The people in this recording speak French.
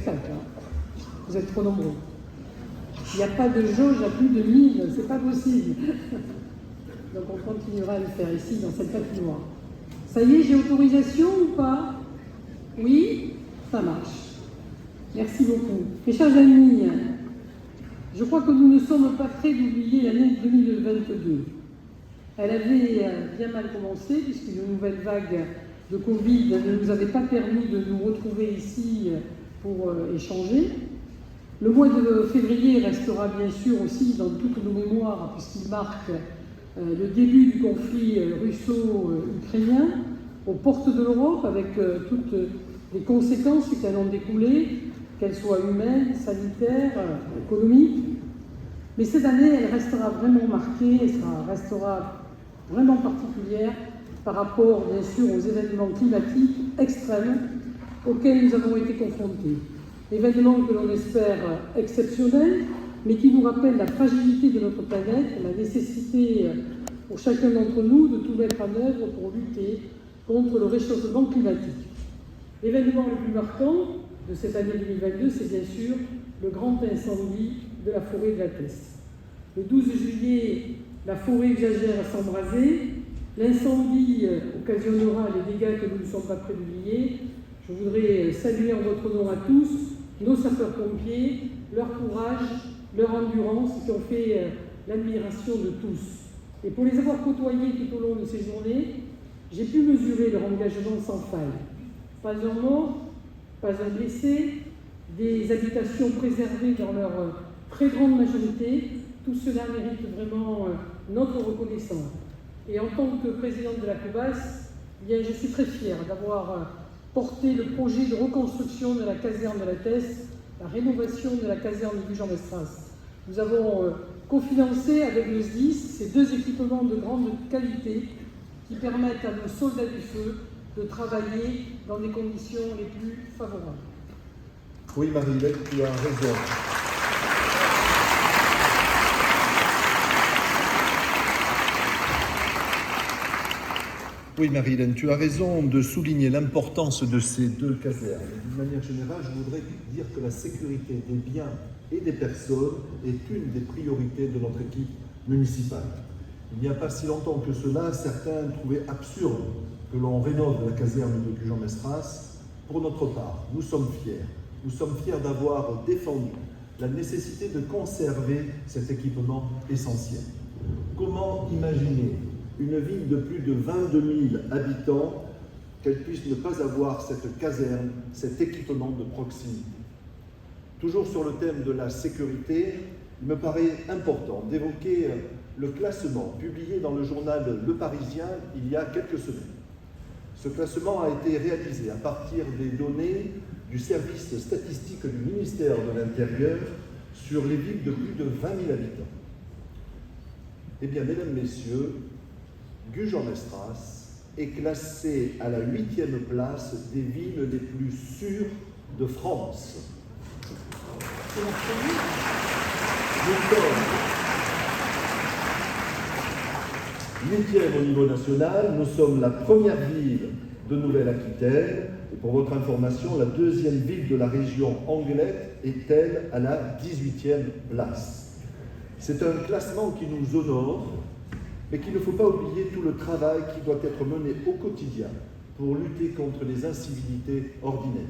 spectacle. Hein. Vous êtes trop nombreux. Il n'y a pas de jauge à plus de 1000, c'est pas possible. Donc on continuera à le faire ici, dans cette patinoire. Ça y est, j'ai autorisation ou pas? Oui, ça marche. Merci beaucoup. Mes chers amis, je crois que nous ne sommes pas prêts d'oublier l'année 2022. Elle avait bien mal commencé, puisqu'une nouvelle vague de Covid ne nous avait pas permis de nous retrouver ici pour échanger. Le mois de février restera bien sûr aussi dans toutes nos mémoires, puisqu'il marque le début du conflit russo-ukrainien aux portes de l'Europe, avec toutes les conséquences qui en ont découlé, qu'elles soient humaines, sanitaires, économiques. Mais cette année, elle restera vraiment marquée, elle restera vraiment particulière par rapport, bien sûr, aux événements climatiques extrêmes auxquels nous avons été confrontés. Événements que l'on espère exceptionnels, mais qui nous rappellent la fragilité de notre planète, la nécessité pour chacun d'entre nous de tout mettre en œuvre pour lutter contre le réchauffement climatique. L'événement le plus marquant de cette année 2022, c'est bien sûr le grand incendie de la forêt de la Teste. Le 12 juillet, la forêt exagère à s'embraser. L'incendie occasionnera les dégâts que nous ne sommes pas prêts d'oublier. Je voudrais saluer en votre nom à tous nos sapeurs-pompiers, leur courage, leur endurance qui ont fait l'admiration de tous. Et pour les avoir côtoyés tout au long de ces journées, j'ai pu mesurer leur engagement sans faille. Pas un mort, pas un blessé, des habitations préservées dans leur très grande majorité. Tout cela mérite vraiment notre reconnaissance. Et en tant que présidente de la COBAS, je suis très fière d'avoir porté le projet de reconstruction de la caserne de la Teste, la rénovation de la caserne du Gujan-Mestras. Nous avons cofinancé avec le SDIS ces deux équipements de grande qualité qui permettent à nos soldats du feu de travailler dans des conditions les plus favorables. Oui, Marie-Hélène, tu as raison. Oui, Marie-Hélène, tu as raison de souligner l'importance de ces deux casernes. D'une manière générale, je voudrais dire que la sécurité des biens et des personnes est une des priorités de notre équipe municipale. Il n'y a pas si longtemps que cela, certains trouvaient absurde que l'on rénove la caserne de Gujan-Mestras. Pour notre part, nous sommes fiers. Nous sommes fiers d'avoir défendu la nécessité de conserver cet équipement essentiel. Comment imaginer une ville de plus de 22 000 habitants, qu'elle puisse ne pas avoir cette caserne, cet équipement de proximité? Toujours sur le thème de la sécurité, il me paraît important d'évoquer le classement publié dans le journal Le Parisien il y a quelques semaines. Ce classement a été réalisé à partir des données du service statistique du ministère de l'Intérieur sur les villes de plus de 20 000 habitants. Eh bien, mesdames, messieurs, Gujan-Mestras est classé à la 8e place des villes les plus sûres de France. Nous sommes 8e au niveau national, nous sommes la première ville de Nouvelle-Aquitaine, et pour votre information, la 2e ville de la région anglaise est-elle à la 18e place. C'est un classement qui nous honore, mais qu'il ne faut pas oublier tout le travail qui doit être mené au quotidien pour lutter contre les incivilités ordinaires.